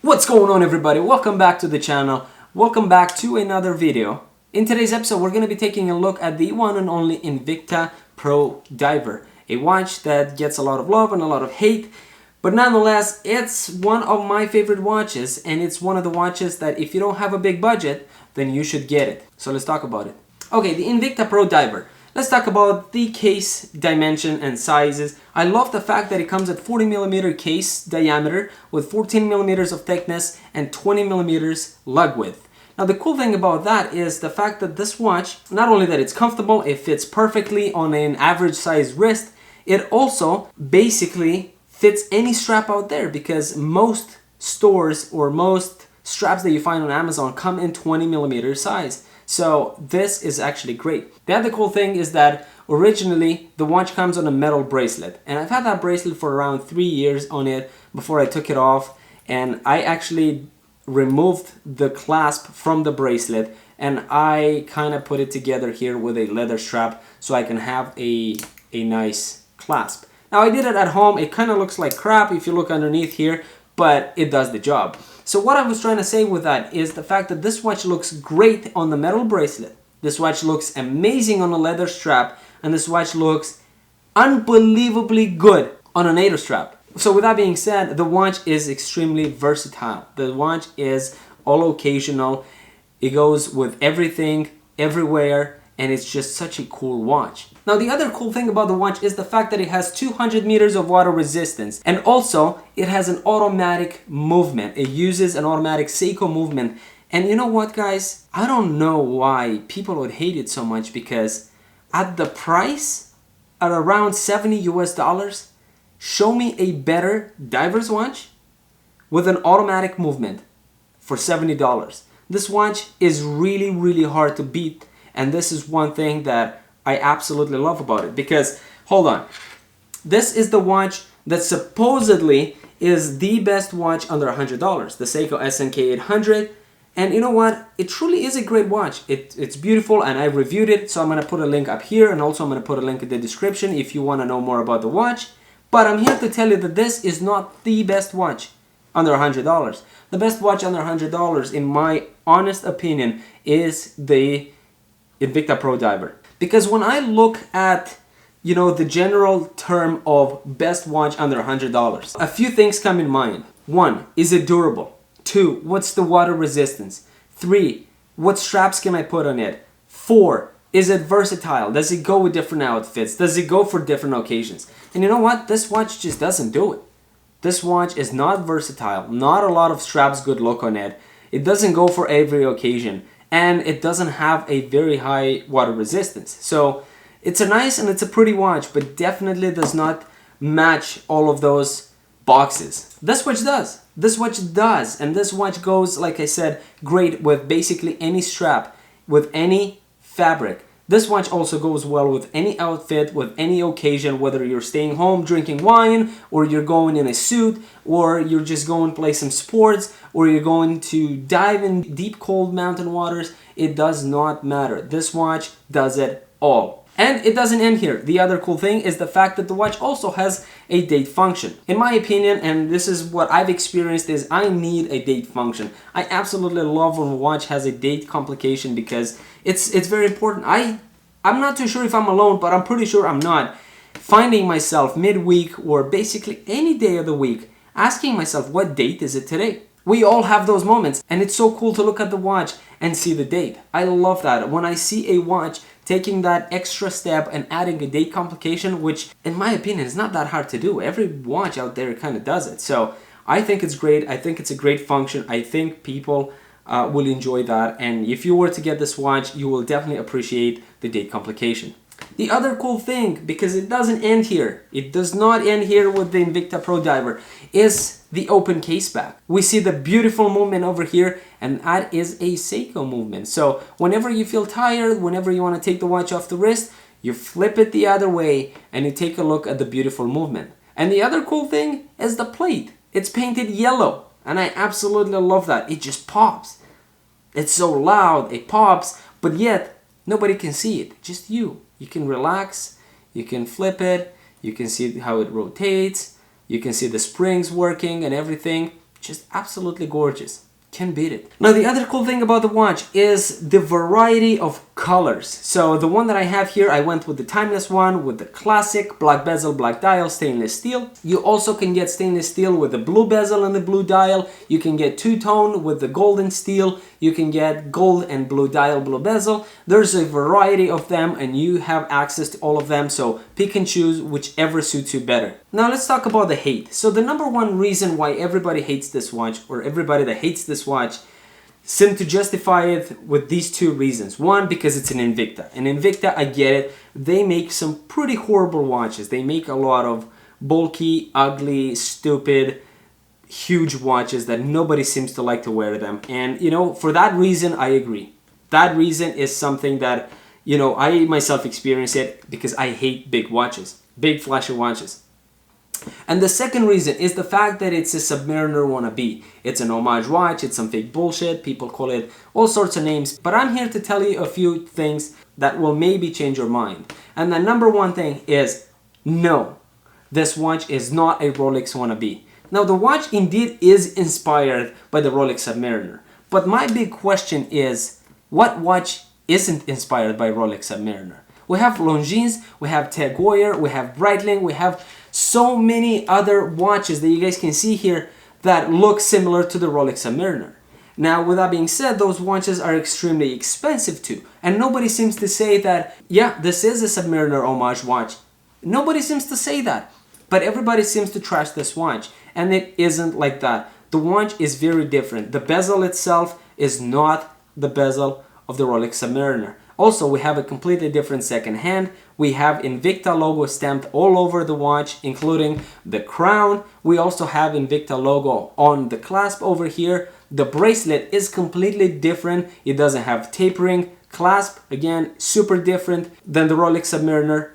What's going on, everybody? Welcome back to the channel. Welcome back to another video. In today's episode, we're going to be taking a look at the one and only Invicta Pro Diver, a watch that gets a lot of love and a lot of hate, but nonetheless, it's one of my favorite watches, and it's one of the watches that if you don't have a big budget, then you should get it. So let's talk about it. Okay, the Invicta Pro Diver. Let's talk about the case dimension and sizes. I love the fact that it comes at 40mm case diameter with 14mm of thickness and 20mm lug width. Now the cool thing about that is the fact that this watch, not only that it's comfortable, it fits perfectly on an average size wrist, it also basically fits any strap out there, because most stores or most straps that you find on Amazon come in 20mm size. So this is actually great. The other cool thing is that originally the watch comes on a metal bracelet, and I've had that bracelet for around 3 years on it before I took it off, and I actually removed the clasp from the bracelet and I kind of put it together here with a leather strap so I can have a nice clasp. Now I did it at home. It kind of looks like crap if you look underneath here, but it does the job. So what I was trying to say with that is the fact that this watch looks great on the metal bracelet. This watch looks amazing on a leather strap, and this watch looks unbelievably good on a NATO strap. So with that being said, the watch is extremely versatile. The watch is all occasional. It goes with everything, everywhere, and it's just such a cool watch. Now the other cool thing about the watch is the fact that it has 200 meters of water resistance, and also it has an automatic movement. It uses an automatic Seiko movement. And you know what, guys? I don't know why people would hate it so much, because at the price, at around $70 US, show me a better diver's watch with an automatic movement for $70. This watch is really hard to beat, and this is one thing that I absolutely love about it. Because, hold on, this is the watch that supposedly is the best watch under $100, the Seiko SNK 800. And you know what? It truly is a great watch. It's beautiful, and I reviewed it, so I'm going to put a link up here, and also I'm going to put a link in the description if you want to know more about the watch. But I'm here to tell you that this is not the best watch under $100. The best watch under $100, in my honest opinion, is the Invicta Pro Diver. Because when I look at, you know, the general term of best watch under $100, a few things come in mind. 1, is it durable? 2, what's the water resistance? 3, what straps can I put on it? 4, is it versatile? Does it go with different outfits? Does it go for different occasions? And you know what? This watch just doesn't do it. This watch is not versatile. Not a lot of straps good look on it. It doesn't go for every occasion. And it doesn't have a very high water resistance. So it's a nice and it's a pretty watch, but definitely does not match all of those boxes. This watch does. This watch does. And this watch goes, like I said, great with basically any strap, with any fabric. This watch also goes well with any outfit, with any occasion, whether you're staying home drinking wine, or you're going in a suit, or you're just going to play some sports, or you're going to dive in deep cold mountain waters. It does not matter. This watch does it all. And it doesn't end here. The other cool thing is the fact that the watch also has a date function. In my opinion, and this is what I've experienced, is I need a date function. I absolutely love when a watch has a date complication, because it's very important. I'm not too sure if I'm alone, but I'm pretty sure I'm not. Finding myself midweek or basically any day of the week, asking myself, what date is it today? We all have those moments, and it's so cool to look at the watch and see the date. I love that. When I see a watch taking that extra step and adding a date complication, which in my opinion is not that hard to do. Every watch out there kind of does it. So I think it's great. I think it's a great function. I think people will enjoy that. And if you were to get this watch, you will definitely appreciate the date complication. The other cool thing, because it doesn't end here, it does not end here with the Invicta Pro Diver, is the open case back. We see the beautiful movement over here, and that is a Seiko movement. So whenever you feel tired, whenever you want to take the watch off the wrist, you flip it the other way and you take a look at the beautiful movement. And the other cool thing is the plate. It's painted yellow, and I absolutely love that. It just pops. It's so loud, it pops, but yet nobody can see it, just you. You can relax, you can flip it, you can see how it rotates, you can see the springs working and everything. Just absolutely gorgeous. Can't beat it. Now the other cool thing about the watch is the variety of colors. So the one that I have here, I went with the timeless one with the classic black bezel, black dial, stainless steel. You also can get stainless steel with the blue bezel and the blue dial. You can get two-tone with the golden steel. You can get gold and blue dial, blue bezel. There's a variety of them and you have access to all of them, so pick and choose whichever suits you better. Now let's talk about the hate. So the number one reason why everybody hates this watch, or everybody that hates this watch, seem to justify it with these two reasons. One, because it's an Invicta. And Invicta, I get it, they make some pretty horrible watches. They make a lot of bulky, ugly, stupid, huge watches that nobody seems to like to wear them. And you know, for that reason, I agree. That reason is something that, you know, I myself experience it because I hate big watches, big flashy watches. And the second reason is the fact that it's a Submariner wannabe. It's an homage watch, it's some fake bullshit, people call it all sorts of names, but I'm here to tell you a few things that will maybe change your mind. And the number one thing is, no, this watch is not a Rolex wannabe. Now the watch indeed is inspired by the Rolex Submariner, but my big question is, what watch isn't inspired by Rolex Submariner? We have Longines, we have Tag Heuer, we have Breitling, we have so many other watches that you guys can see here that look similar to the Rolex Submariner. Now, with that being said, those watches are extremely expensive too. And nobody seems to say that, yeah, this is a Submariner homage watch. Nobody seems to say that. But everybody seems to trash this watch. And it isn't like that. The watch is very different. The bezel itself is not the bezel of the Rolex Submariner. Also, we have a completely different second hand. We have Invicta logo stamped all over the watch, including the crown. We also have Invicta logo on the clasp over here. The bracelet is completely different. It doesn't have tapering. Clasp, again, super different than the Rolex Submariner.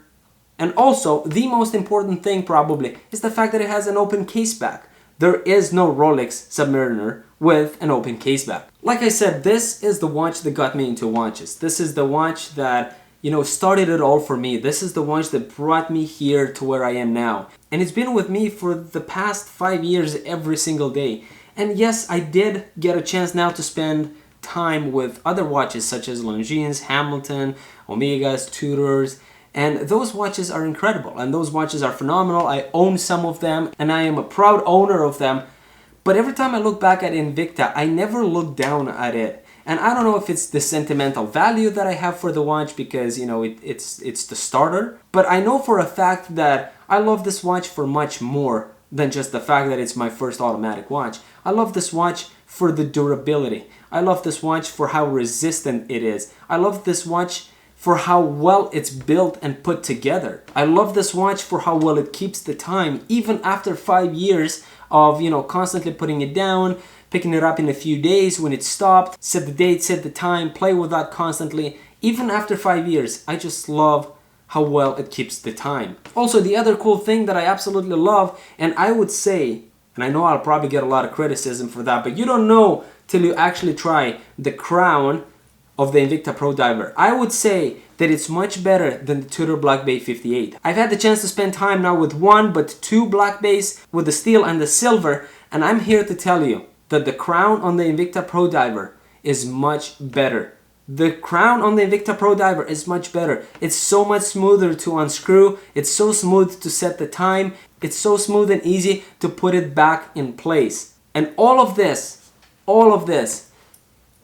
And also, the most important thing probably is the fact that it has an open case back. There is no Rolex Submariner with an open case back. Like I said, this is the watch that got me into watches. This is the watch that, you know, started it all for me. This is the watch that brought me here to where I am now. And it's been with me for the past 5 years every single day. And yes, I did get a chance now to spend time with other watches such as Longines, Hamilton, Omegas, Tudors. And those watches are incredible, and those watches are phenomenal. I own some of them, and I am a proud owner of them. But every time I look back at Invicta, I never look down at it. And I don't know if it's the sentimental value that I have for the watch because, you know, it's the starter. But I know for a fact that I love this watch for much more than just the fact that it's my first automatic watch. I love this watch for the durability. I love this watch for how resistant it is. I love this watch for how well it's built and put together. I love this watch for how well it keeps the time, even after 5 years of, you know, constantly putting it down, picking it up in a few days when it stopped, set the date, set the time, play with that constantly. Even after 5 years, I just love how well it keeps the time. Also, the other cool thing that I absolutely love, and I would say, and I know I'll probably get a lot of criticism for that, but you don't know till you actually try the crown of the Invicta Pro Diver. I would say that it's much better than the Tudor Black Bay 58. I've had the chance to spend time now with one but two Black Bays, with the steel and the silver, and I'm here to tell you that the crown on the Invicta Pro Diver is much better. The crown on the Invicta Pro Diver is much better. It's so much smoother to unscrew, it's so smooth to set the time, it's so smooth and easy to put it back in place. And all of this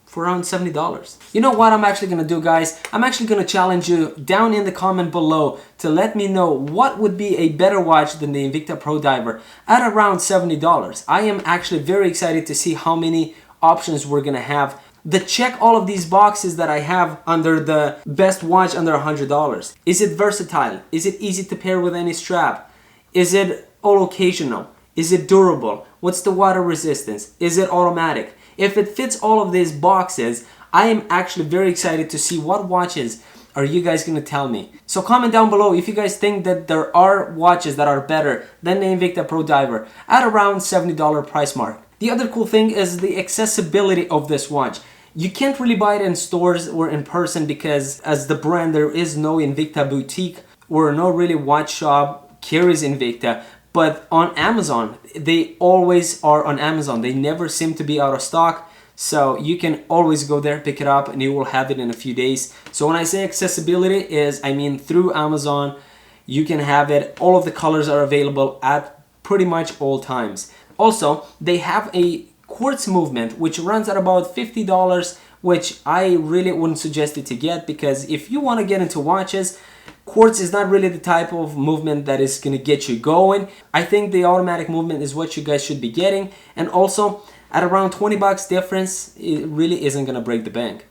for around $70. You know what I'm actually gonna do, guys? I'm actually gonna challenge you down in the comment below to let me know what would be a better watch than the Invicta Pro Diver at around $70. I am actually very excited to see how many options we're gonna have that check all of these boxes that I have under the best watch under $100. Is it versatile? Is it easy to pair with any strap? Is it all occasional? Is it durable? What's the water resistance? Is it automatic? If it fits all of these boxes, I am actually very excited to see what watches are you guys going to tell me. So comment down below if you guys think that there are watches that are better than the Invicta Pro Diver at around $70 price mark. The other cool thing is the accessibility of this watch. You can't really buy it in stores or in person because as the brand there is no Invicta boutique or no really watch shop carries Invicta. but on Amazon, they always are on Amazon. They never seem to be out of stock. So you can always go there, pick it up, and you will have it in a few days. So when I say accessibility I mean through Amazon, you can have it. All of the colors are available at pretty much all times. Also, they have a quartz movement which runs at about $50, which I really wouldn't suggest it to get, because if you want to get into watches, quartz is not really the type of movement that is going to get you going. I think the automatic movement is what you guys should be getting, and also at around 20 bucks difference, it really isn't going to break the bank.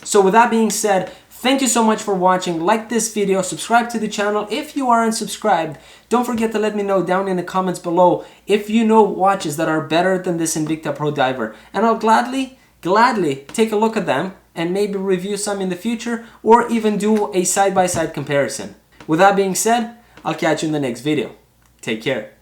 So with that being said, thank you so much for watching. Like this video, subscribe to the channel if you aren't subscribed. Don't forget to let me know down in the comments below if you know watches that are better than this Invicta Pro Diver, and I'll gladly take a look at them and maybe review some in the future, or even do a side-by-side comparison. With that being said, I'll catch you in the next video. Take care.